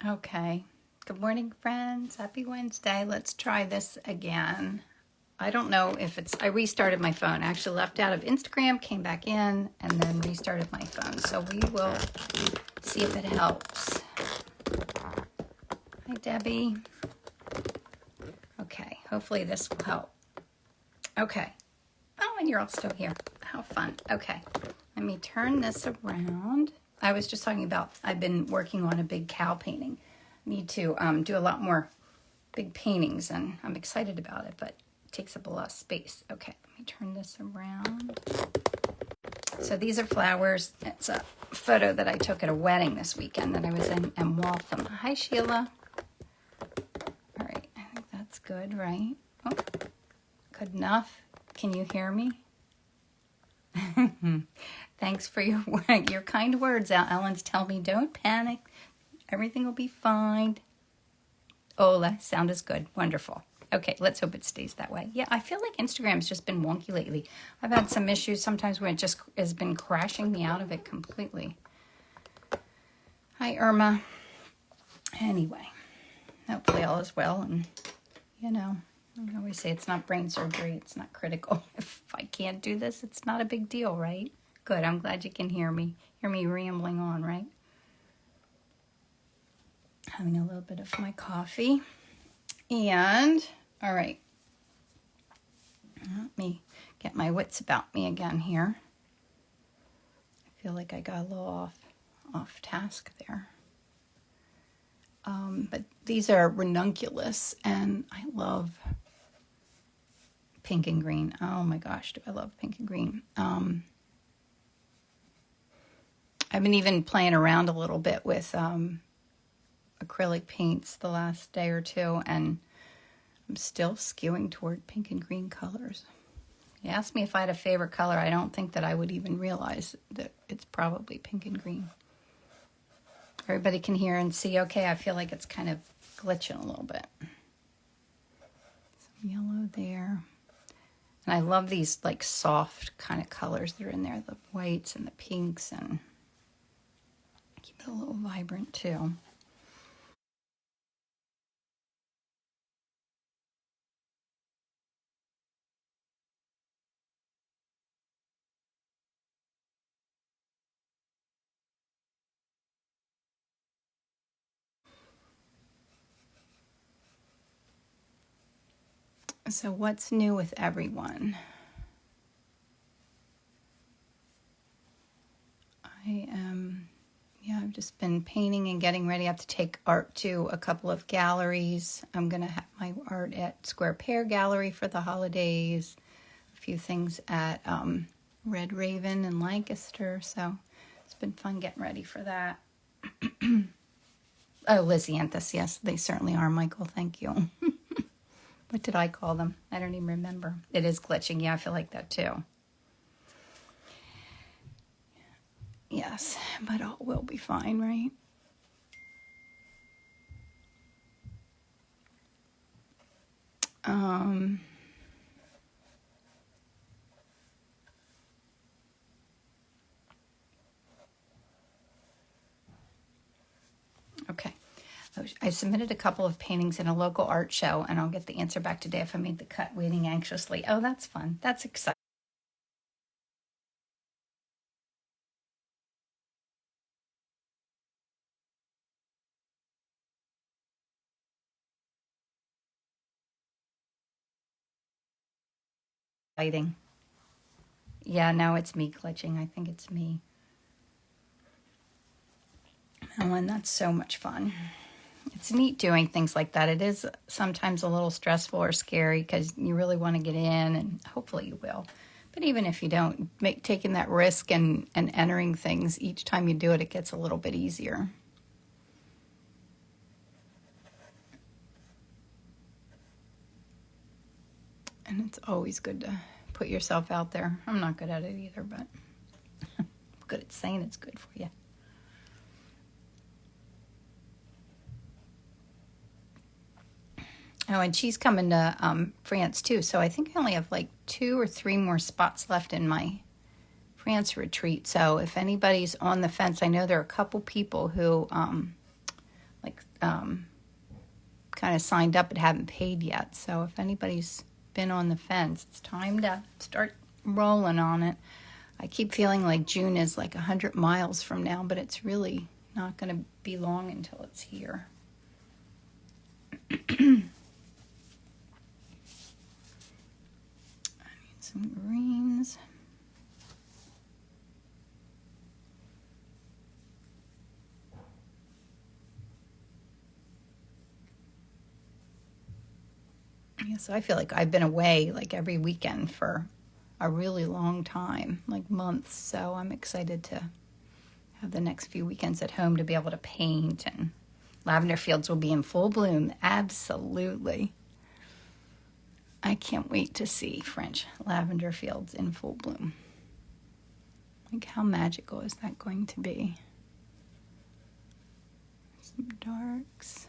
Okay. Good morning, friends. Happy Wednesday. Let's try this again. I don't know if I restarted my phone. I actually left out of Instagram, came back in, and then restarted my phone. So we will see if it helps. Hi, Debbie. Okay. Hopefully this will help. Okay. Oh, and you're all still here. How fun. Okay. Let me turn this around. I was just talking about, I've been working on a big cow painting. Need to do a lot more big paintings, and I'm excited about it, but it takes up a lot of space. Okay, let me turn this around. So these are flowers. It's a photo that I took at a wedding this weekend that I was in Waltham. Hi, Sheila. All right, I think that's good, right? Oh, good enough. Can you hear me? Thanks for your kind words, Ellen's telling me don't panic. Everything will be fine. Oh, that sound is good. Wonderful. Okay, let's hope it stays that way. Yeah, I feel like Instagram's just been wonky lately. I've had some issues sometimes where it just has been crashing me out of it completely. Hi, Irma. Anyway, hopefully all is well. And, I always say it's not brain surgery. It's not critical. If I can't do this, it's not a big deal, right? Good. I'm glad you can hear me. Hear me rambling on, right? Having a little bit of my coffee. And, all right. Let me get my wits about me again here. I feel like I got a little off task there. But these are ranunculus, and I love pink and green. Oh my gosh, do I love pink and green. I've been even playing around a little bit with acrylic paints the last day or two, and I'm still skewing toward pink and green colors. You asked me if I had a favorite color. I don't think that I would even realize that it's probably pink and green. Everybody can hear and see. Okay, I feel like it's kind of glitching a little bit. Some yellow there. And I love these like soft kind of colors that are in there, the whites and the pinks, and keep it a little vibrant too. So what's new with everyone? I've just been painting and getting ready. I have to take art to a couple of galleries. I'm going to have my art at Square Pear Gallery for the holidays. A few things at Red Raven in Lancaster. So it's been fun getting ready for that. Oh, Lisianthus. Yes, they certainly are, Michael. Thank you. What did I call them? I don't even remember. It is glitching. Yeah, I feel like that too. Yes, but all will be fine, right? Okay. I submitted a couple of paintings in a local art show, and I'll get the answer back today if I made the cut, waiting anxiously. Oh, that's fun. That's exciting. Yeah, no, it's me glitching. I think it's me. Oh, and that's so much fun. It's neat doing things like that. It is sometimes a little stressful or scary because you really want to get in, and hopefully you will. But even if you don't, taking that risk and entering things, each time you do it, it gets a little bit easier. And it's always good to put yourself out there. I'm not good at it either, but I'm good at saying it's good for you. Oh, and she's coming to France too. So I think I only have like 2 or 3 more spots left in my France retreat. So if anybody's on the fence, I know there are a couple people who like kind of signed up but haven't paid yet. So if anybody's been on the fence, it's time to start rolling on it. I keep feeling like June is like 100 miles from now, but it's really not going to be long until it's here. I need some greens. Yeah, so I feel like I've been away like every weekend for a really long time, like months. So I'm excited to have the next few weekends at home to be able to paint, and lavender fields will be in full bloom. Absolutely. I can't wait to see French lavender fields in full bloom. Like, how magical is that going to be? Some darks.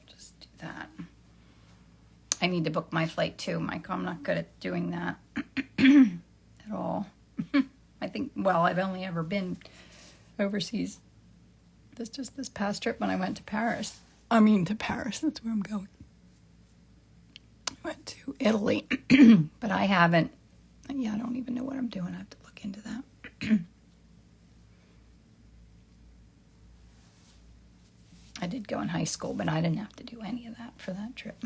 Just do that. I need to book my flight too, Michael. I'm not good at doing that at all. I think, well, I've only ever been overseas this past trip when I went to Paris. To Paris, that's where I'm going. I went to Italy, but I haven't. Yeah, I don't even know what I'm doing. I have to look into that. I did go in high school, but I didn't have to do any of that for that trip.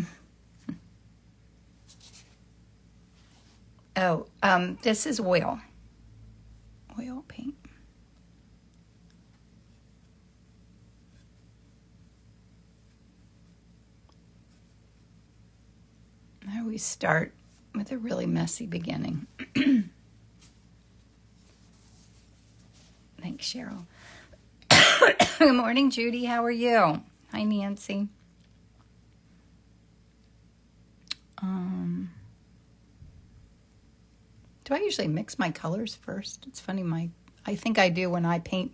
Oh, this is oil paint. I always start with a really messy beginning. Thanks, Cheryl. Good morning, Judy. How are you? Hi, Nancy. Do I usually mix my colors first? It's funny, I think I do when I paint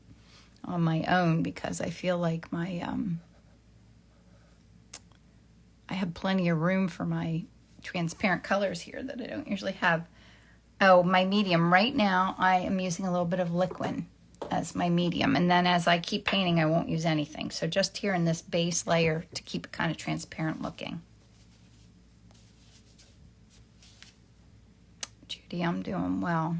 on my own, because I feel like I have plenty of room for my transparent colors here that I don't usually have. Oh, my medium. Right now, I am using a little bit of liquid as my medium. And then as I keep painting, I won't use anything. So just here in this base layer to keep it kind of transparent looking. Judy, I'm doing well.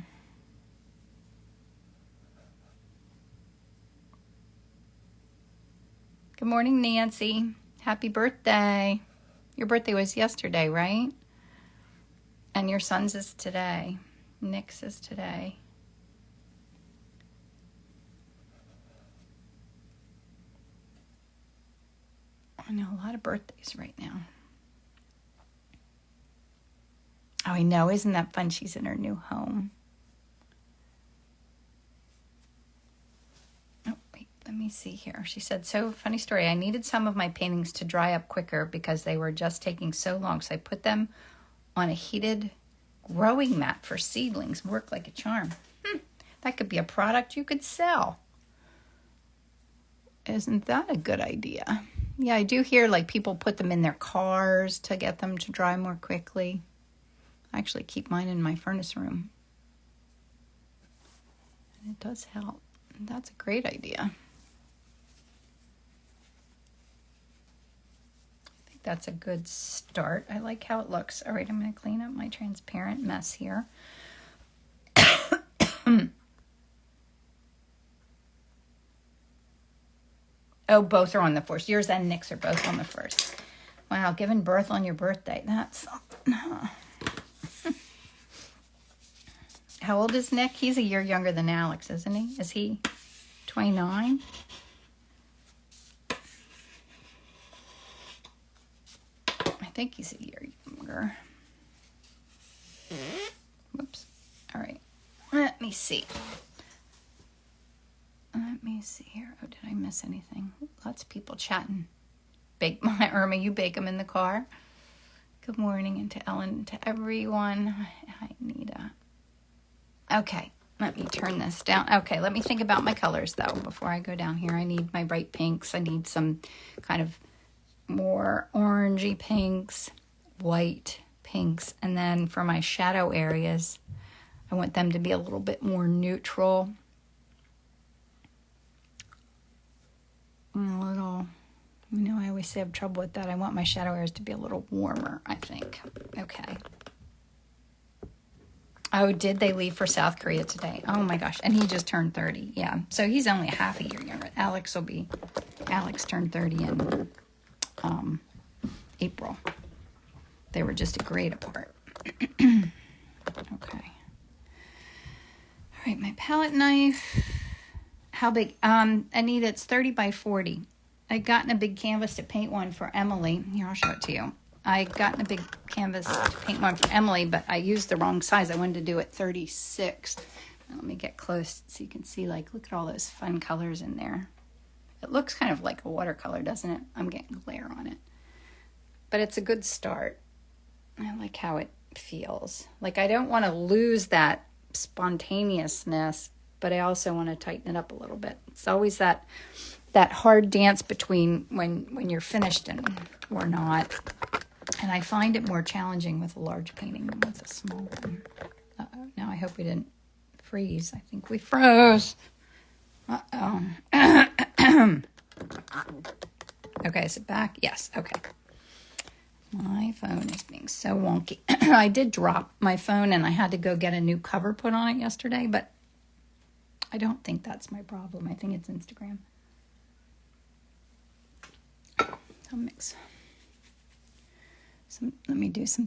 Good morning, Nancy. Happy birthday. Your birthday was yesterday, right? And your son's is today. Nick's is today. I know a lot of birthdays right now. Oh, I know. Isn't that fun? She's in her new home. Oh, wait. Let me see here. She said, so funny story. I needed some of my paintings to dry up quicker because they were just taking so long. So I put them on a heated growing mat for seedlings. Work like a charm. That could be a product you could sell. Isn't that a good idea? Yeah, I do hear like people put them in their cars to get them to dry more quickly. I actually keep mine in my furnace room. And it does help. That's a great idea. I think that's a good start. I like how it looks. All right, I'm going to clean up my transparent mess here. Oh, both are on the first. Yours and Nick's are both on the first. Wow, giving birth on your birthday. That's... How old is Nick? He's a year younger than Alex, isn't he? Is he 29? I think he's a year younger. Whoops. All right. Let me see. Let me see here. Oh, did I miss anything? Lots of people chatting. Bake my Irma, you bake them in the car. Good morning, and to Ellen, and to everyone. Hi, Nita. Okay, let me turn this down. Okay, let me think about my colors, though, before I go down here. I need my bright pinks. I need some kind of more orangey pinks, white pinks, and then for my shadow areas, I want them to be a little bit more neutral. A little always have trouble with that. I want my shadow areas to be a little warmer, I think. Okay. Oh, did they leave for South Korea today? Oh my gosh. And he just turned 30. Yeah. So he's only half a year younger. Alex turned 30 in April. They were just a grade apart. Okay. All right, my palette knife. How big? Anita, it's 30 by 40. I'd gotten a big canvas to paint one for Emily. Here, I'll show it to you. I gotten a big canvas to paint one for Emily, but I used the wrong size. I wanted to do it 36. Let me get close so you can see, like, look at all those fun colors in there. It looks kind of like a watercolor, doesn't it? I'm getting glare on it. But it's a good start. I like how it feels. Like, I don't want to lose that spontaneousness, but I also want to tighten it up a little bit. It's always that hard dance between when you're finished and or not. And I find it more challenging with a large painting than with a small one. Uh-oh. Now I hope we didn't freeze. I think we froze. Uh-oh. Okay, is it back? Yes, okay. My phone is being so wonky. I did drop my phone and I had to go get a new cover put on it yesterday, but I don't think that's my problem. I think it's Instagram. I'll mix some, let me do some.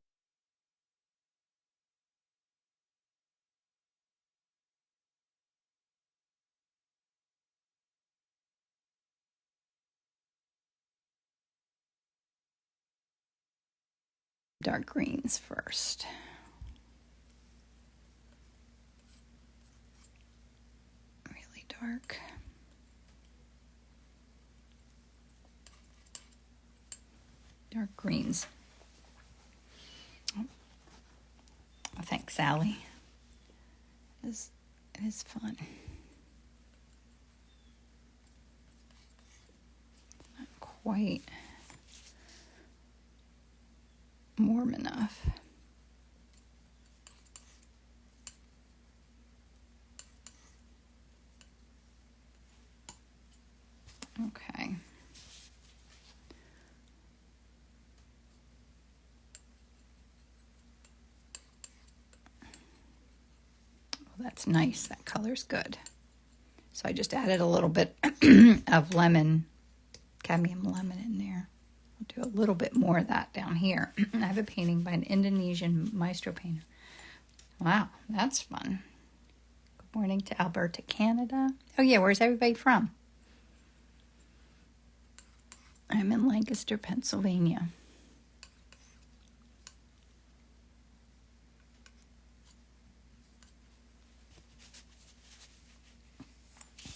Dark greens first. Really dark. Dark greens. Oh, thanks, Sally. It is fun. Not quite warm enough. Okay. Well, that's nice. That color's good. So I just added a little bit of lemon, cadmium lemon in there. I'll do a little bit more of that down here. I have a painting by an Indonesian maestro painter. Wow, that's fun. Good morning to Alberta, Canada. Oh yeah, where's everybody from? I'm in Lancaster, Pennsylvania.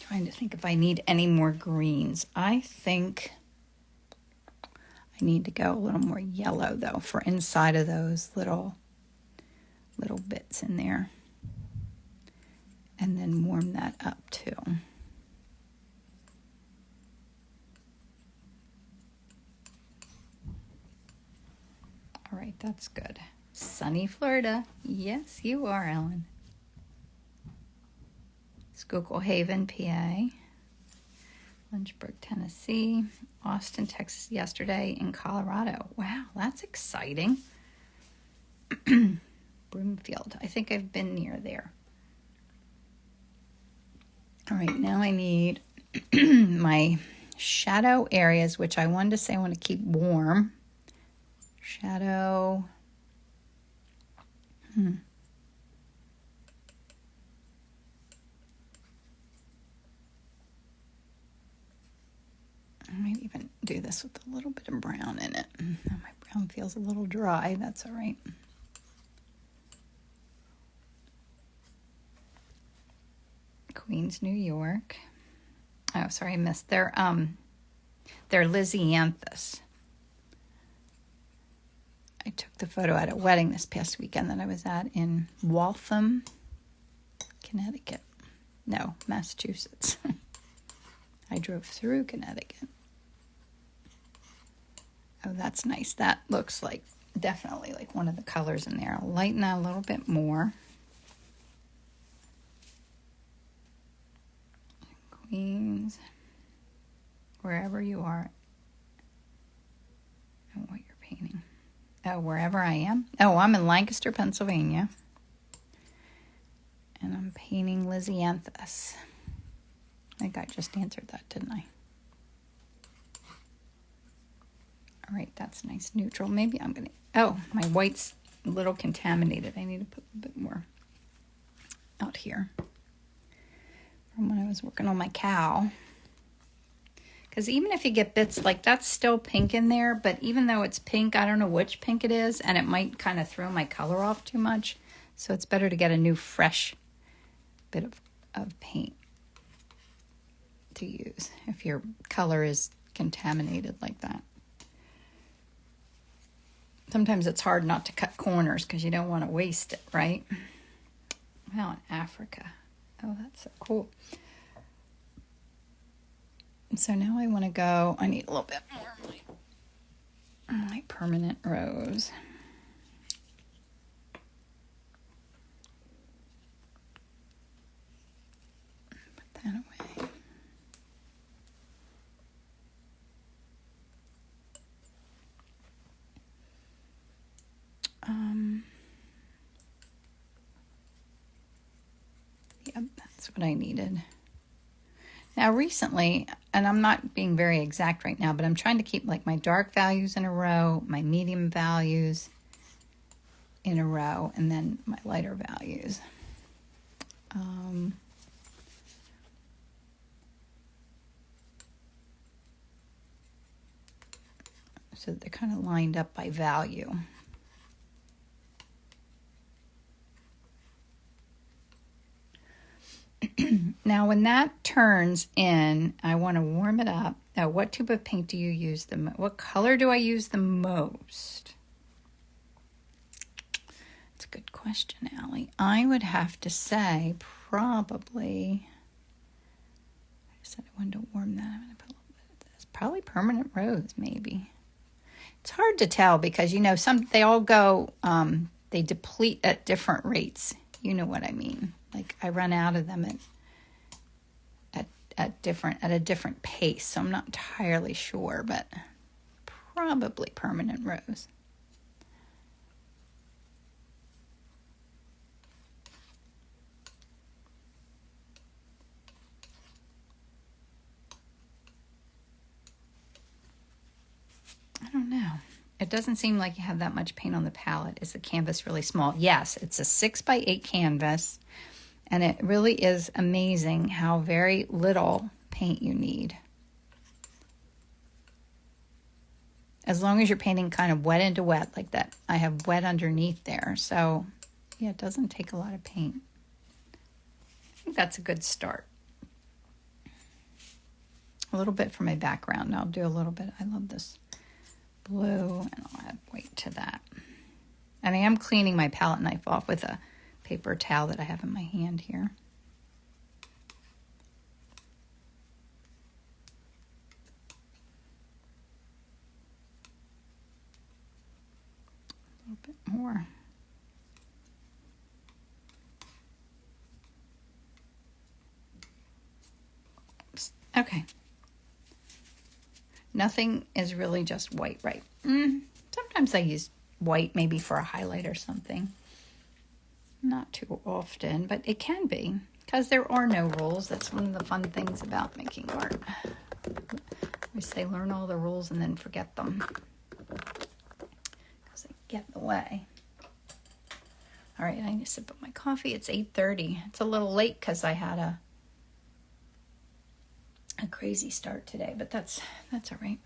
Trying to think if I need any more greens. I think I need to go a little more yellow though for inside of those little bits in there. And then warm that up too. All right, that's good. Sunny Florida. Yes, you are, Ellen. Schuylkill Haven, PA. Lynchburg, Tennessee. Austin, Texas yesterday. In Colorado. Wow, that's exciting. Broomfield. I think I've been near there. All right, now I need my shadow areas, which I wanted to say I want to keep warm. Shadow. I might even do this with a little bit of brown in it. Oh, my brown feels a little dry. That's all right. Queens, New York. Oh, sorry, I missed. They're Lisianthus. I took the photo at a wedding this past weekend that I was at in Waltham, Connecticut. No, Massachusetts. I drove through Connecticut. Oh, that's nice. That looks like definitely like one of the colors in there. I'll lighten that a little bit more. Queens, wherever you are. Oh, wherever I am. Oh, I'm in Lancaster, Pennsylvania. And I'm painting Lisianthus. I think I just answered that, didn't I? All right, that's nice neutral. Maybe I'm going to... Oh, my white's a little contaminated. I need to put a bit more out here from when I was working on my cow. Because even if you get bits, like that's still pink in there, but even though it's pink, I don't know which pink it is, and it might kind of throw my color off too much. So it's better to get a new fresh bit of paint to use if your color is contaminated like that. Sometimes it's hard not to cut corners because you don't want to waste it, right? Wow, in Africa. Oh, that's so cool. And so now I want to go, I need a little bit more of my permanent rose. Put that away. Yep, that's what I needed. Now recently, and I'm not being very exact right now, but I'm trying to keep like my dark values in a row, my medium values in a row, and then my lighter values. So they're kind of lined up by value. Now, when that turns in, I want to warm it up. Now, what tube of paint do you use the most? What color do I use the most? That's a good question, Allie. I would have to say probably, I said I wanted to warm that. I'm going to put a little bit of this. Probably permanent rose, maybe. It's hard to tell because, you know, they all go, they deplete at different rates. You know what I mean. Like I run out of them at a different pace, so I'm not entirely sure, but probably permanent rose. I don't know. It doesn't seem like you have that much paint on the palette. Is the canvas really small? Yes, it's a 6x8 canvas. And it really is amazing how very little paint you need. As long as you're painting kind of wet into wet like that. I have wet underneath there. So, yeah, it doesn't take a lot of paint. I think that's a good start. A little bit for my background. I'll do a little bit. I love this blue, and I'll add white to that. And I am cleaning my palette knife off with a paper towel that I have in my hand here. A little bit more. Oops. Okay. Nothing is really just white, right? Sometimes I use white maybe for a highlight or something. Not too often, but it can be, because there are no rules. That's one of the fun things about making art. We say learn all the rules and then forget them, because they get in the way. All right, I need to sip up my coffee. It's 8:30. It's a little late because I had a crazy start today, but that's all right,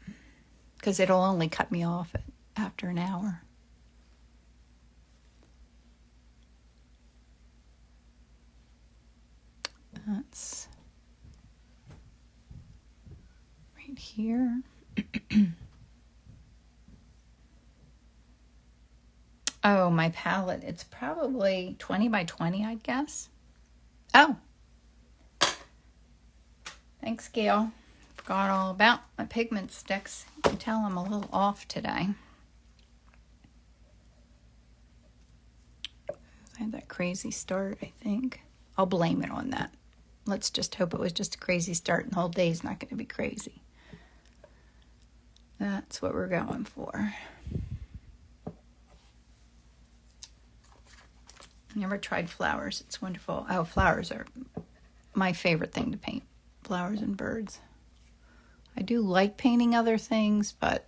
because it'll only cut me off after an hour. That's right here. Oh, my palette. It's probably 20 by 20, I'd guess. Oh. Thanks, Gail. Forgot all about my pigment sticks. You can tell I'm a little off today. I had that crazy start, I think. I'll blame it on that. Let's just hope it was just a crazy start and the whole day's not going to be crazy. That's what we're going for. I never tried flowers. It's wonderful. Oh, flowers are my favorite thing to paint. Flowers and birds. I do like painting other things, but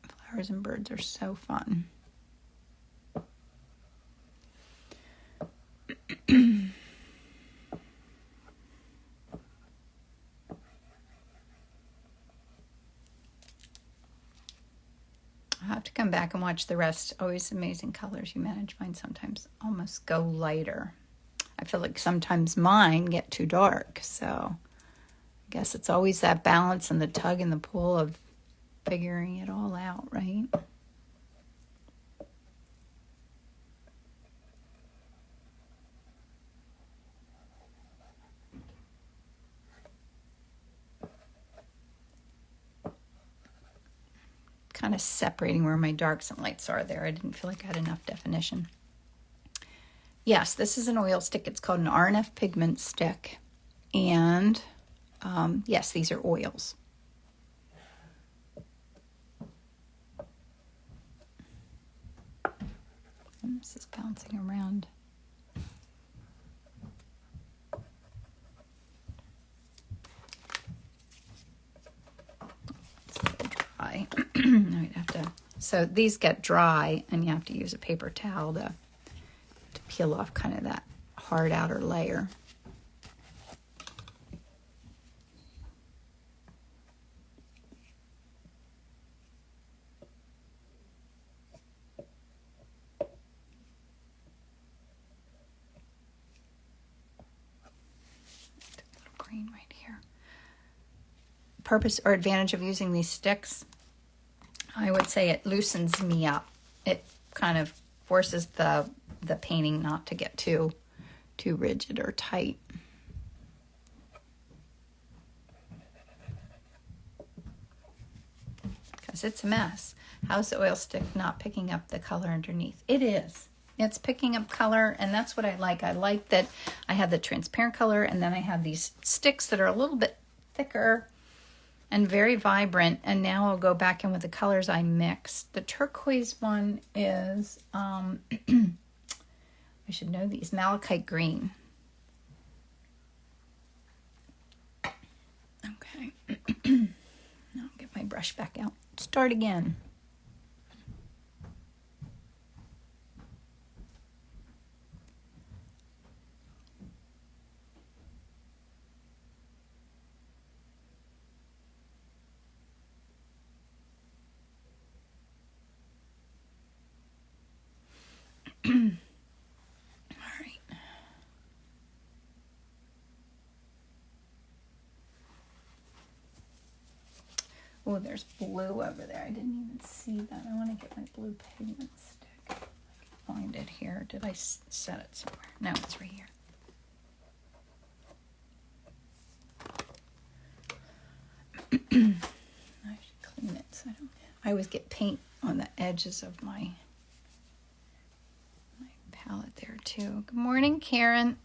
flowers and birds are so fun. I'll have to come back and watch the rest. Always amazing colors you manage. Mine sometimes almost go lighter. I feel like sometimes mine get too dark, so I guess it's always that balance and the tug and the pull of figuring it all out, right? Kind of separating where my darks and lights are there. I didn't feel like I had enough definition. Yes, this is an oil stick. It's called an RNF pigment stick. And yes, these are oils. And this is bouncing around. It's a little dry. I'd have to. So these get dry, and you have to use a paper towel to peel off kind of that hard outer layer. Green right here. Purpose or advantage of using these sticks, I would say it loosens me up. It kind of forces the painting not to get too rigid or tight. Because it's a mess. How's the oil stick not picking up the color underneath? It is. It's picking up color, and that's what I like. I like that I have the transparent color, and then I have these sticks that are a little bit thicker and very vibrant. And now I'll go back in with the colors I mixed. The turquoise one is, I should know these, malachite green. Okay. Now I'll get my brush back out. Start again. All right. Oh, there's blue over there. I didn't even see that. I want to get my blue pigment stick. I can find it here. Did I set it somewhere? No, it's right here. I should clean it so I always get paint on the edges of my palette there too. Good morning, Karen.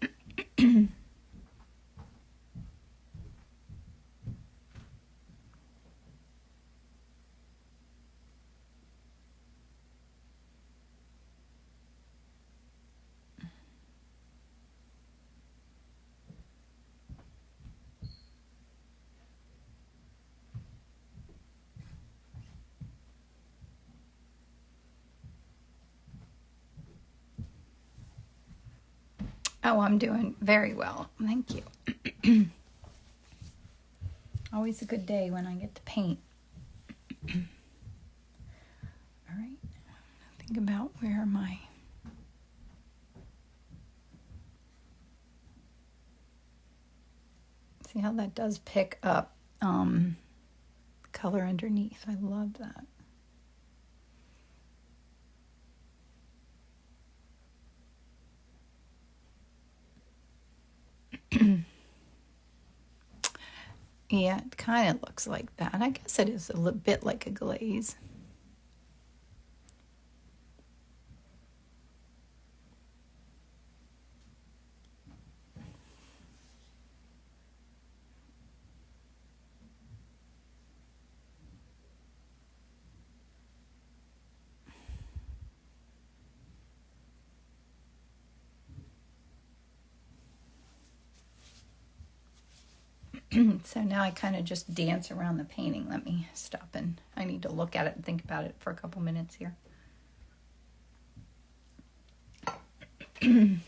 Oh, I'm doing very well. Thank you. Always a good day when I get to paint. All right. Think about where my... See how that does pick up color underneath. I love that. Yeah, it kind of looks like that. I guess it is a little bit like a glaze. So now I kind of just dance around the painting. Let me stop and I need to look at it and think about it for a couple minutes here. Looking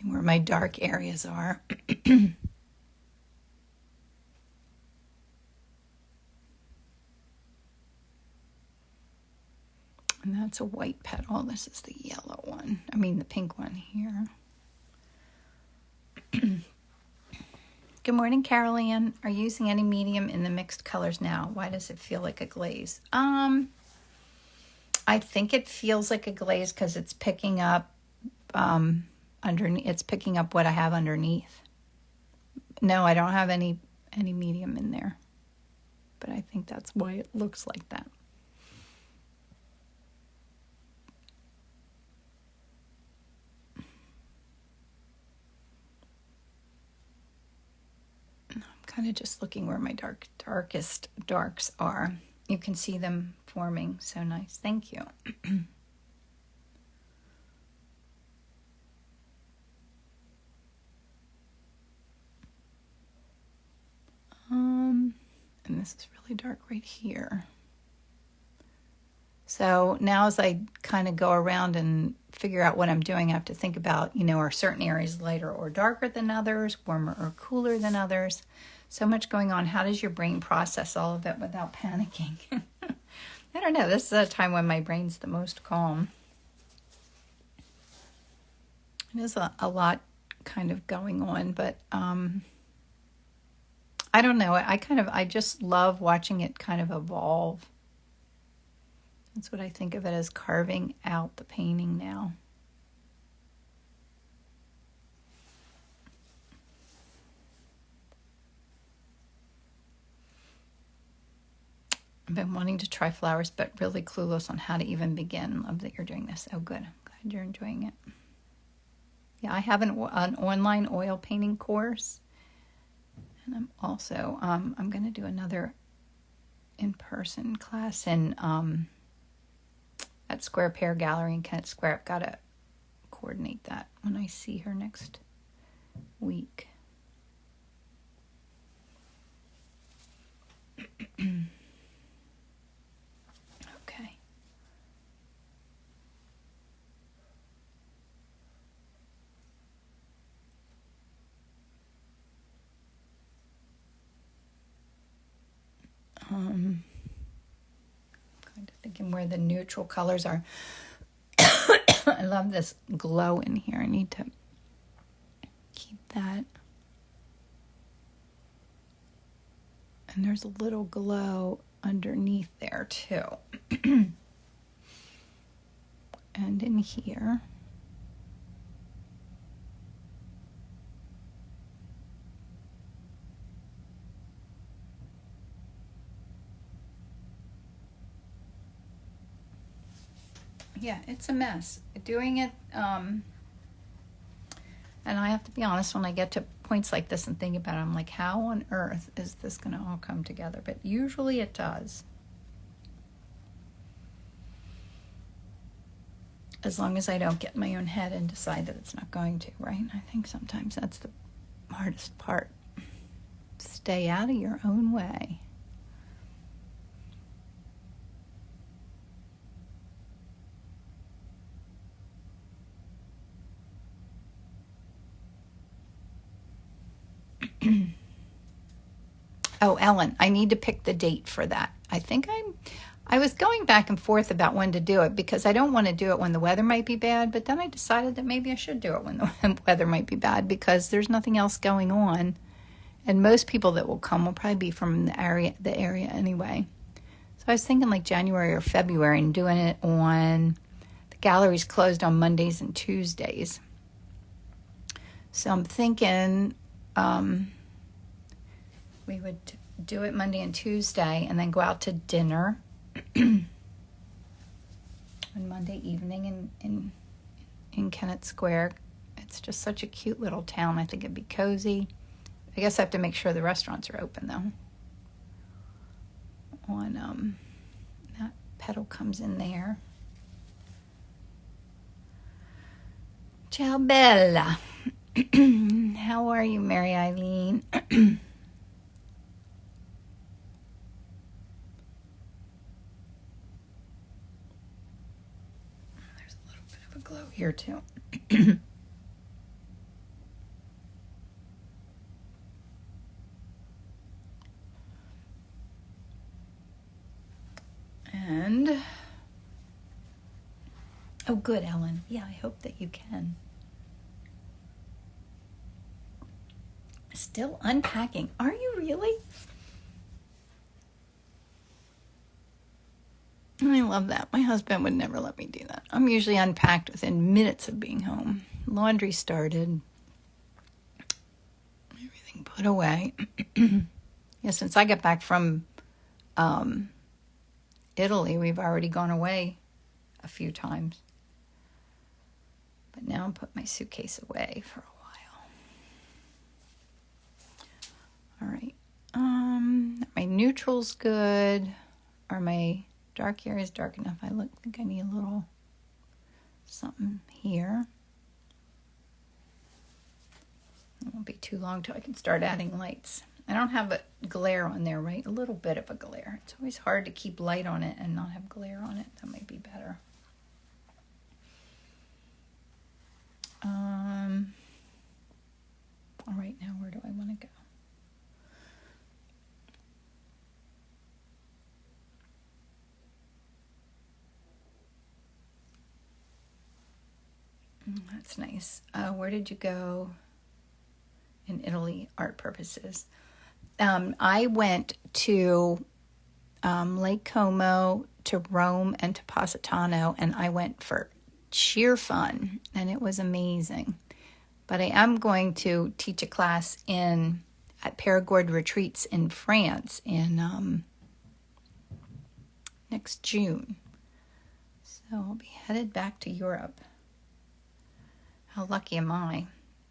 where my dark areas are. And that's a white petal. This is the yellow one. I mean the pink one here. Good morning, Carol Ann. Are you using any medium in the mixed colors now? Why does it feel like a glaze? I think it feels like a glaze because it's picking up underneath. It's picking up what I have underneath. No, I don't have any medium in there, but I think that's why it looks like that. Kind of just looking where my darkest darks are. You can see them forming. So nice. Thank you. And this is really dark right here. So now as I kind of go around and figure out what I'm doing, I have to think about, are certain areas lighter or darker than others, warmer or cooler than others? So much going on. How does your brain process all of it without panicking? I don't know. This is a time when my brain's the most calm. There's a lot kind of going on, but I don't know. I just love watching it kind of evolve. That's what I think of it as, carving out the painting now. I've been wanting to try flowers, but really clueless on how to even begin. Love that you're doing this. Oh, good. I'm glad you're enjoying it. Yeah, I have an online oil painting course. And I'm also, I'm going to do another in-person class in at Square Pear Gallery in Kennett Square. I've got to coordinate that when I see her next week. Okay. Kind of thinking where the neutral colors are. I love this glow in here. I need to keep that. And there's a little glow underneath there too. And in here. Yeah, it's a mess. Doing it, and I have to be honest, when I get to points like this and think about it, I'm like, how on earth is this going to all come together? But usually it does. As long as I don't get in my own head and decide that it's not going to, right? I think sometimes that's the hardest part. Stay out of your own way. Oh, Ellen, I need to pick the date for that. I was going back and forth about when to do it because I don't want to do it when the weather might be bad, but then I decided that maybe I should do it when the weather might be bad because there's nothing else going on. And most people that will come will probably be from the area anyway. So I was thinking like January or February and doing it on, the gallery's closed on Mondays and Tuesdays. So I'm thinking we would do it Monday and Tuesday and then go out to dinner on Monday evening in Kennett Square. It's just such a cute little town. I think it'd be cozy. I guess I have to make sure the restaurants are open though. on that petal comes in there. Ciao Bella. How are you, Mary Eileen? There's a little bit of a glow here too. And oh, good, Ellen. Yeah, I hope that you can. Still unpacking. Are you really? I love that. My husband would never let me do that. I'm usually unpacked within minutes of being home. Laundry started. Everything put away. Yeah, since I got back from Italy, we've already gone away a few times. But now I'll put my suitcase away for a while. All right. My neutral's good. Are my dark areas dark enough? I think I need a little something here. It won't be too long till I can start adding lights. I don't have a glare on there, right? A little bit of a glare. It's always hard to keep light on it and not have glare on it. That might be better. All right, now where do I want to go? That's nice. Where did you go in Italy, art purposes? I went to Lake Como, to Rome, and to Positano, and I went for sheer fun, and it was amazing. But I am going to teach a class at Périgord Retreats in France in next June. So I'll be headed back to Europe. How lucky am I?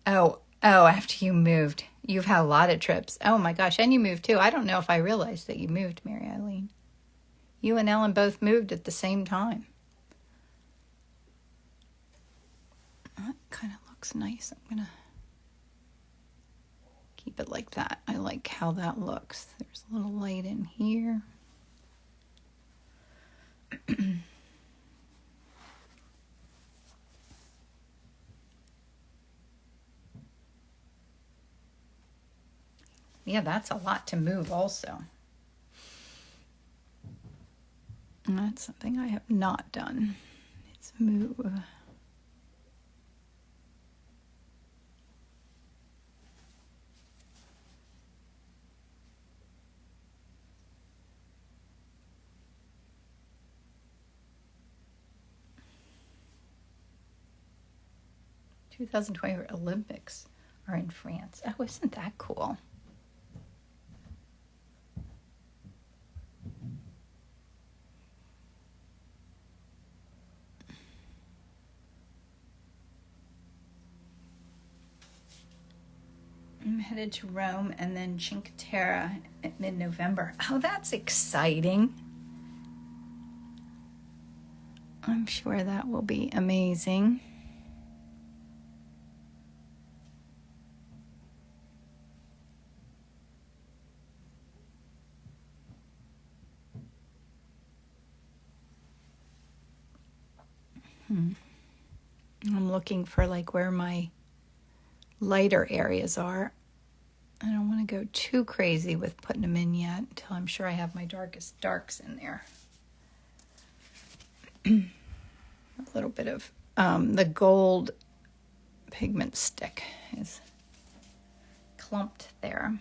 Oh, after you moved. You've had a lot of trips. Oh my gosh, and you moved too. I don't know if I realized that you moved, Mary Eileen. You and Ellen both moved at the same time. That kind of looks nice. I'm going to keep it like that. I like how that looks. There's a little light in here. Yeah, that's a lot to move also. And that's something I have not done. It's move. The 2020 Olympics are in France. Oh, isn't that cool? I'm headed to Rome and then Cinque Terre at mid-November. Oh, that's exciting. I'm sure that will be amazing. I'm looking for like where my lighter areas are. I don't want to go too crazy with putting them in yet until I'm sure I have my darkest darks in there. A little bit of the gold pigment stick is clumped there.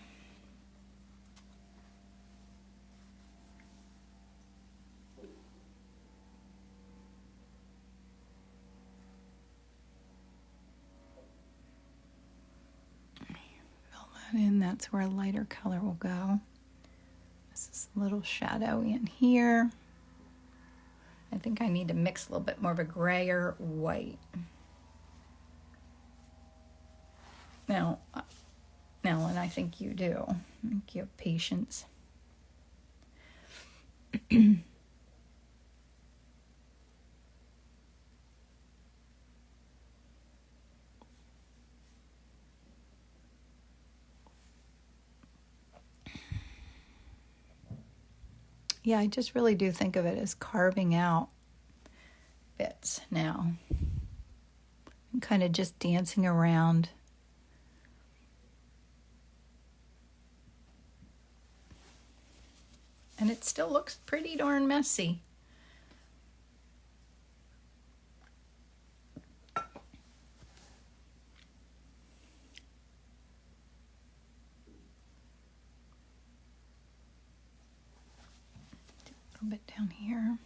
In, that's where a lighter color will go. This is a little shadowy in here. I think I need to mix a little bit more of a grayer white. Now, and I think you do. I think you have patience. Yeah, I just really do think of it as carving out bits now. And kind of just dancing around. And it still looks pretty darn messy. A little bit down here.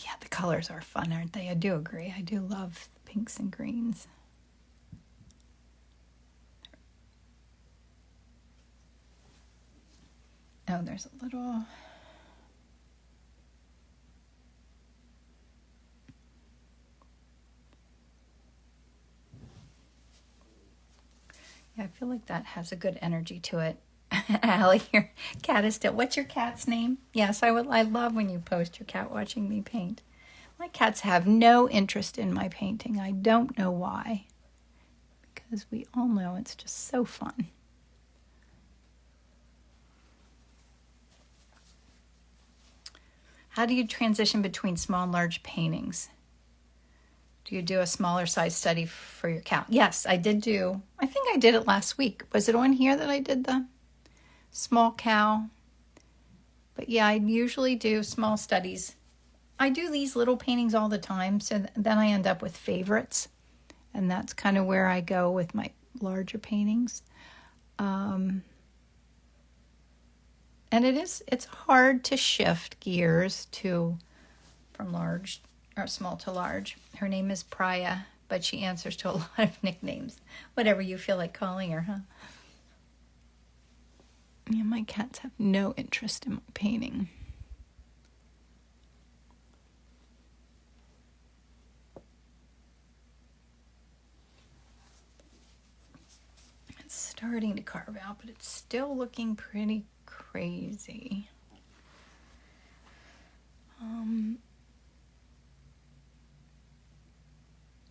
Yeah, the colors are fun, aren't they? I do agree. I do love the pinks and greens. Oh, there's a little... Yeah, I feel like that has a good energy to it. Allie, your cat is still... What's your cat's name? Yes, I love when you post your cat watching me paint. My cats have no interest in my painting. I don't know why. Because we all know it's just so fun. How do you transition between small and large paintings? Do you do a smaller size study for your cow? Yes, I did do. I think I did it last week. Was it on here that I did the small cow? But yeah, I usually do small studies. I do these little paintings all the time, so then I end up with favorites. And that's kind of where I go with my larger paintings. And it's hard to shift gears from large or small to large. Her name is Priya, but she answers to a lot of nicknames. Whatever you feel like calling her, huh? Yeah, my cats have no interest in my painting. It's starting to carve out, but it's still looking pretty crazy.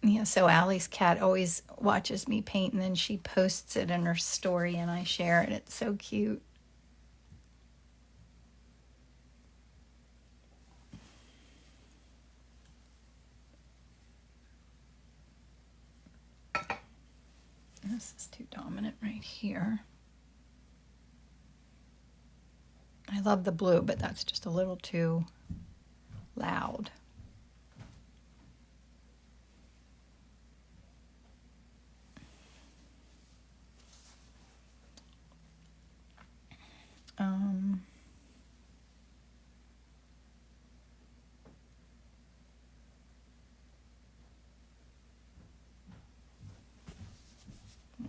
Yeah, so Allie's cat always watches me paint, and then she posts it in her story, and I share it. It's so cute. This is too dominant right here. I love the blue, but that's just a little too loud.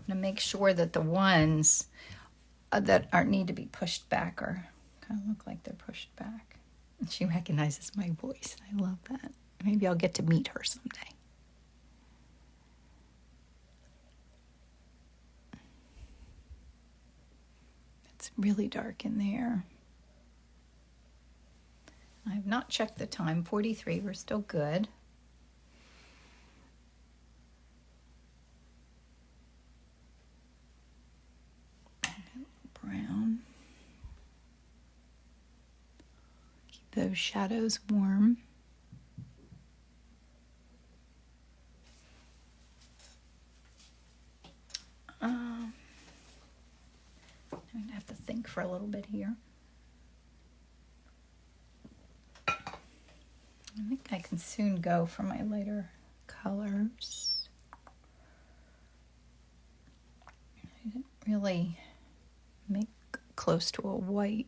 To make sure that the ones that need to be pushed back are kind of look like they're pushed back. And she recognizes my voice. I love that. Maybe I'll get to meet her someday. It's really dark in there. I have not checked the time. 43, we're still good. Brown. Keep those shadows warm. I'm going to have to think for a little bit here. I think I can soon go for my lighter colors. I didn't really make close to a white.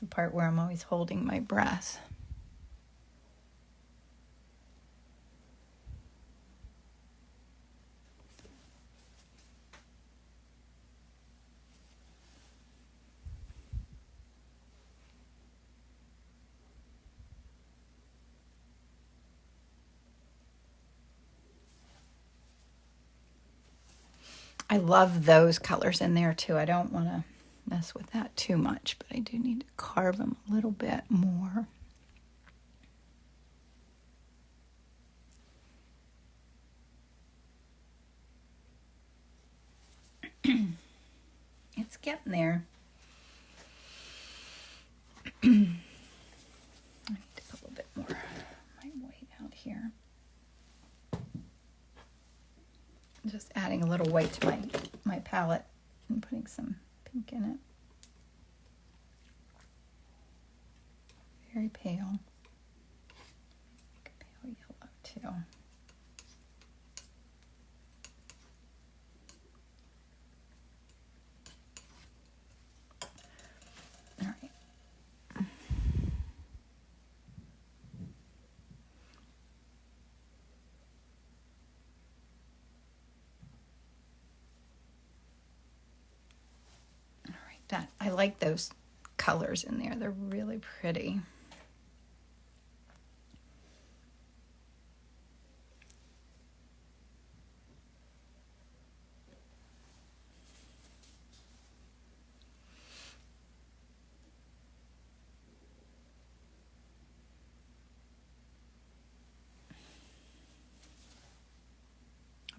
the part where I'm always holding my breath. I love those colors in there too. I don't want to mess with that too much, but I do need to carve them a little bit more. It's getting there. I need to put a little bit more of my white out here. Just adding a little white to my palette and putting some pink in it. Very pale. Pale yellow too. All right. I like those colors in there. They're really pretty.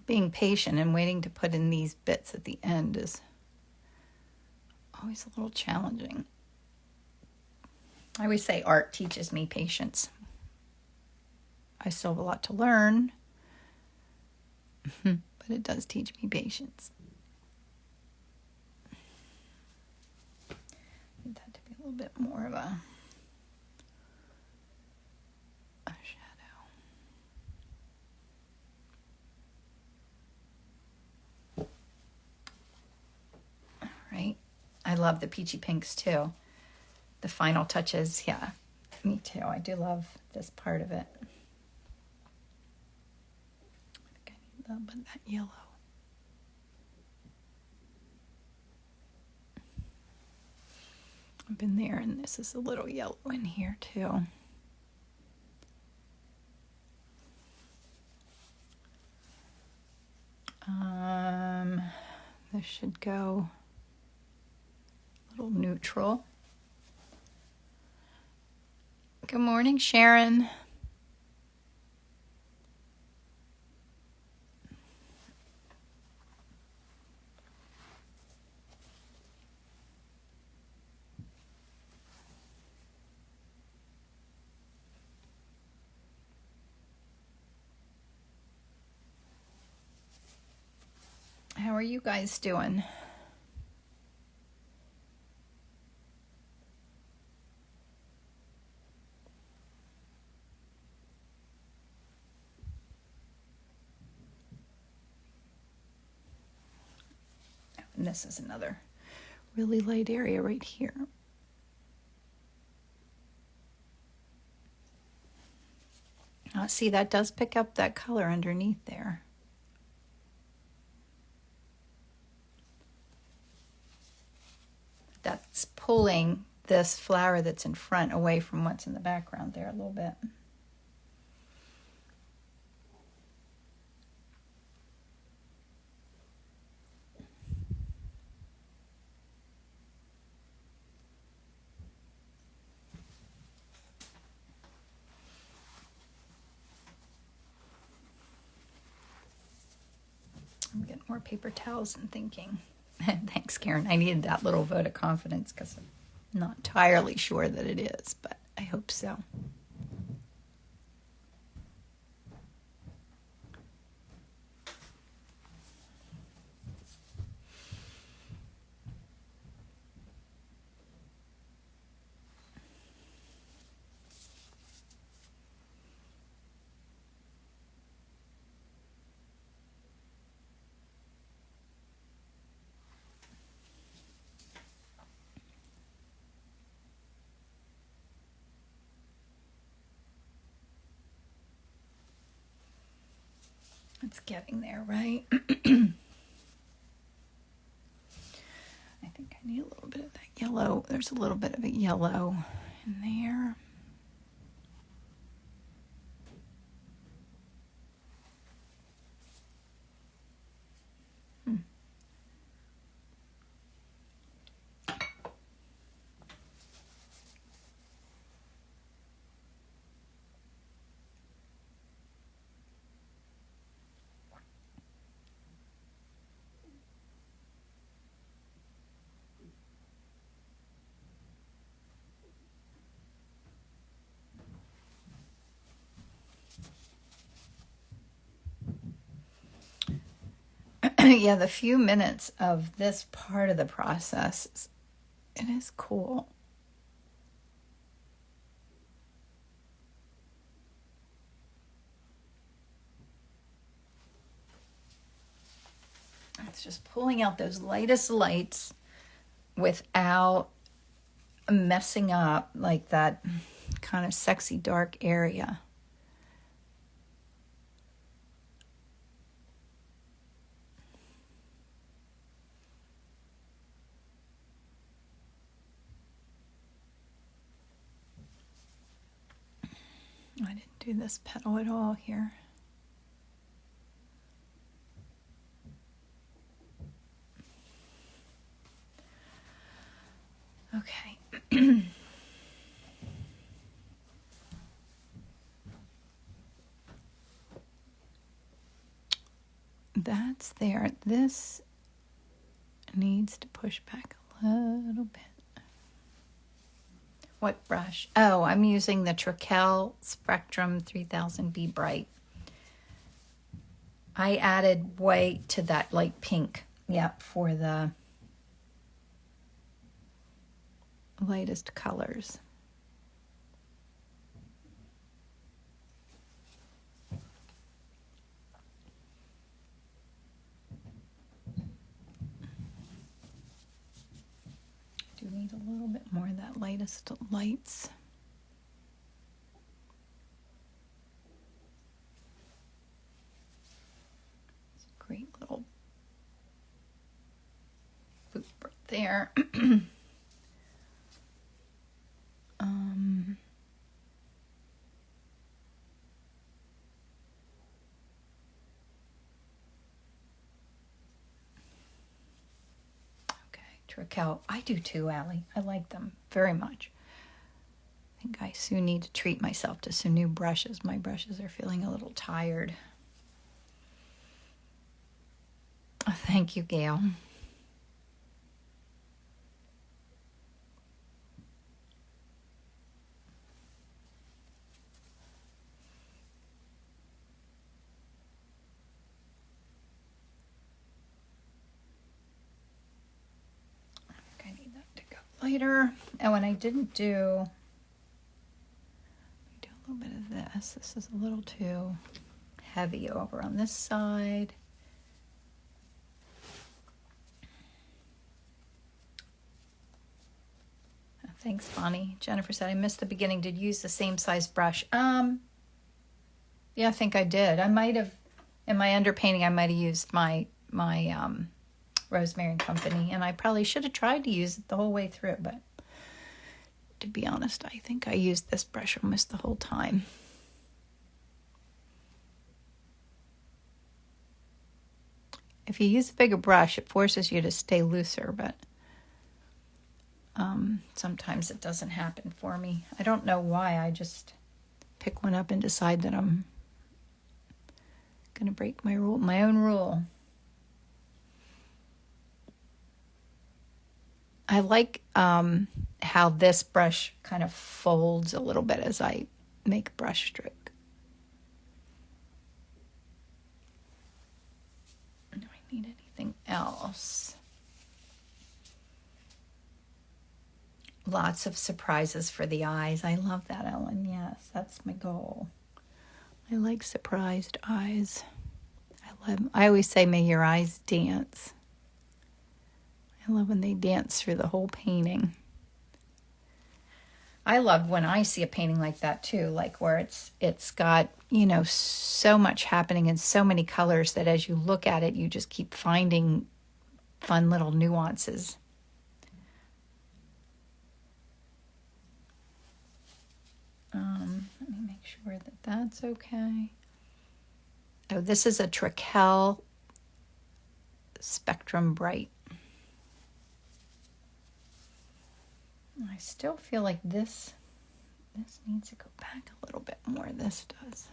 Being patient and waiting to put in these bits at the end is always a little challenging. I always say art teaches me patience. I still have a lot to learn, but it does teach me patience. I need that to be a little bit more of a shadow. All right. I love the peachy pinks too. The final touches, yeah, me too. I do love this part of it. I think I need a little bit of that yellow. I've been there, and this is a little yellow in here too. This should go a little neutral. Good morning, Sharon. How are you guys doing? And this is another really light area right here. See, that does pick up that color underneath there. That's pulling this flower that's in front away from what's in the background there a little bit. I'm getting more paper towels and thinking. Thanks, Karen. I needed that little vote of confidence because I'm not entirely sure that it is, but I hope so. It's getting there, right? I think I need a little bit of that yellow. There's a little bit of a yellow in there. Yeah, the few minutes of this part of the process, it is cool. It's just pulling out those lightest lights without messing up like that kind of sexy dark area. I didn't do this petal at all here. Okay. That's there. This needs to push back a little bit. What brush? Oh, I'm using the Trekell Spectrum 3000 Be Bright. I added white to that light pink, for the lightest colors. Do need a little bit more of that lightest lights. It's a great little boop right there. Trekell. I do too, Allie. I like them very much. I think I soon need to treat myself to some new brushes. My brushes are feeling a little tired. Oh, thank you, Gail. Lighter. Oh, and I didn't do a little bit of this. This is a little too heavy over on this side. Oh, thanks, Bonnie. Jennifer said, I missed the beginning. Did you use the same size brush? Yeah, I think I did. I might have, in my underpainting, I might have used my Rosemary and Company, and I probably should have tried to use it the whole way through, but to be honest, I think I used this brush almost the whole time. If you use a bigger brush, it forces you to stay looser, but sometimes it doesn't happen for me. I don't know why. I just pick one up and decide that I'm going to break my own rule. I like how this brush kind of folds a little bit as I make a brush stroke. Do I need anything else? Lots of surprises for the eyes. I love that, Ellen. Yes, that's my goal. I like surprised eyes. I always say, may your eyes dance. I love when they dance through the whole painting. I love when I see a painting like that too, like where it's got, so much happening and so many colors that as you look at it, you just keep finding fun little nuances. Let me make sure that that's okay. Oh, this is a Trekell Spectrum Bright. I still feel like this needs to go back a little bit more. This does.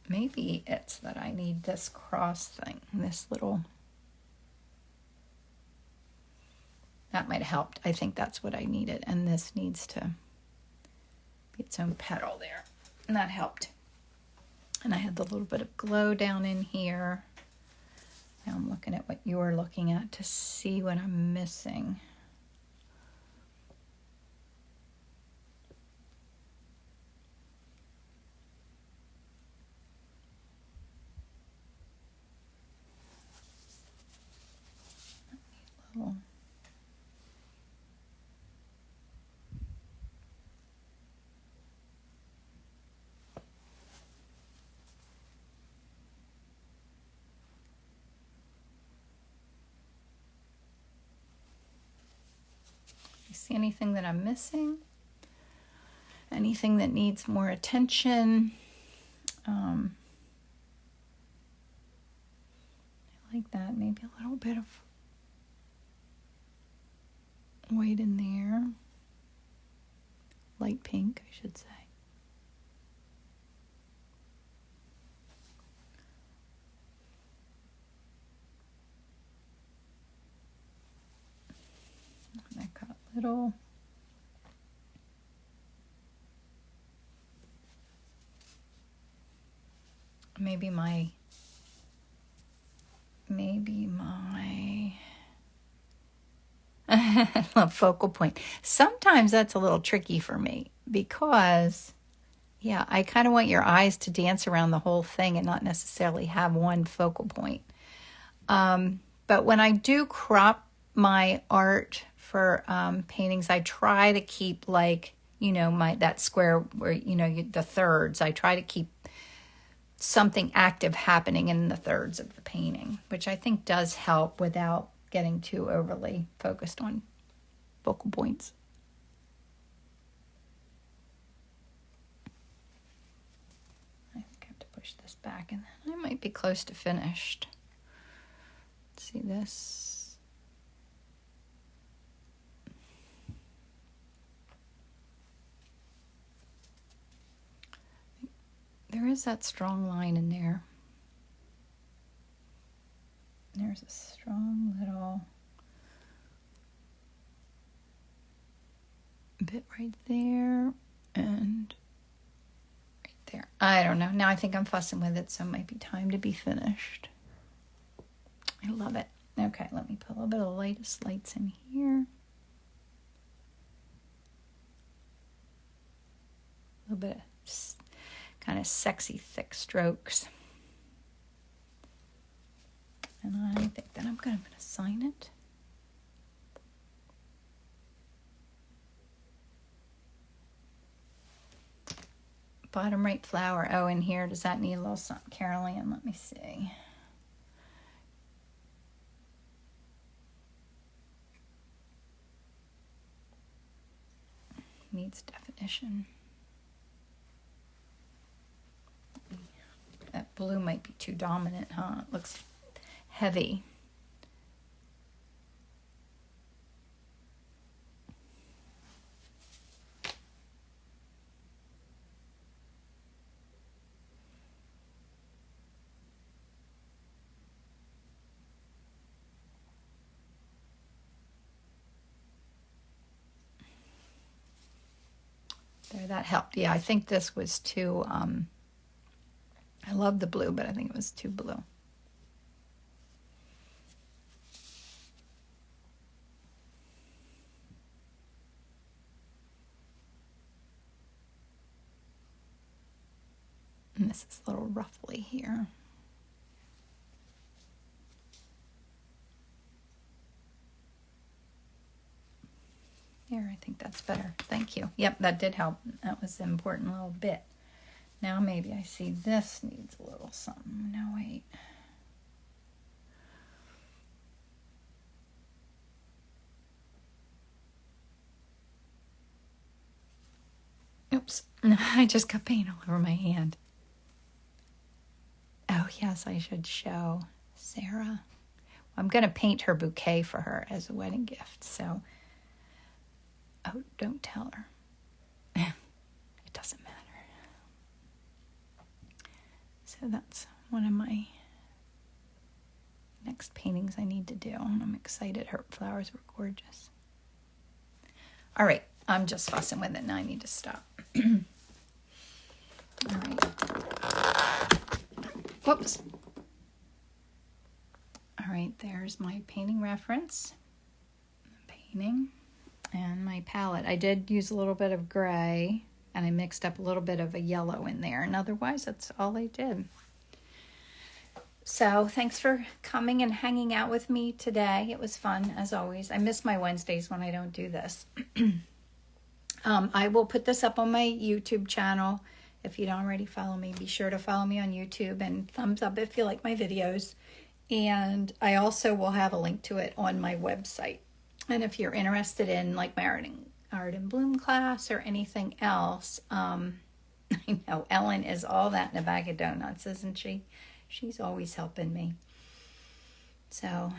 Maybe it's that I need this cross thing, this little. That might have helped. I think that's what I needed. And this needs to be its own petal there. And that helped. And I had the little bit of glow down in here. Now I'm looking at what you're looking at to see what I'm missing. Little. See anything that I'm missing? Anything that needs more attention? I like that. Maybe a little bit of white in there. Light pink, I should say. And I got little. Maybe my focal point. Sometimes that's a little tricky for me because, yeah, I kind of want your eyes to dance around the whole thing and not necessarily have one focal point. But when I do crop my art for paintings, I try to keep that square where, the thirds. I try to keep something active happening in the thirds of the painting, which I think does help without getting too overly focused on focal points. I think I have to push this back and then I might be close to finished. Let's see this. There is that strong line in there. There's a strong little bit right there and right there. I don't know. Now I think I'm fussing with it, so it might be time to be finished. I love it. Okay, let me put a little bit of the lightest lights in here. A little bit of kind of sexy thick strokes. And I think that I'm going to sign it. Bottom right flower. Oh, in here, does that need a little something? Caroline, let me see. Needs definition. That blue might be too dominant, huh? It looks heavy. There, that helped. Yeah, I think this was too, I love the blue, but I think it was too blue. And this is a little ruffly here. Here, I think that's better. Thank you. Yep, that did help. That was an important little bit. Now maybe I see this needs a little something. No, wait. Oops. I just got paint all over my hand. Oh, yes, I should show Sarah. I'm going to paint her bouquet for her as a wedding gift. So, oh, don't tell her. It doesn't matter. So that's one of my next paintings I need to do. And I'm excited. Her flowers were gorgeous. All right. I'm just fussing with it and I need to stop. All right. Whoops. All right, there's my painting reference, painting, and my palette. I did use a little bit of gray, and I mixed up a little bit of a yellow in there, and otherwise that's all I did. So thanks for coming and hanging out with me today. It was fun, as always. I miss my Wednesdays when I don't do this. I will put this up on my YouTube channel. If you don't already follow me, be sure to follow me on YouTube and thumbs up if you like my videos. And I also will have a link to it on my website. And if you're interested in like my Art in Bloom class or anything else, I know Ellen is all that in a bag of donuts, isn't she? She's always helping me. So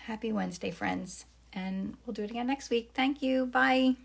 happy Wednesday, friends. And we'll do it again next week. Thank you. Bye.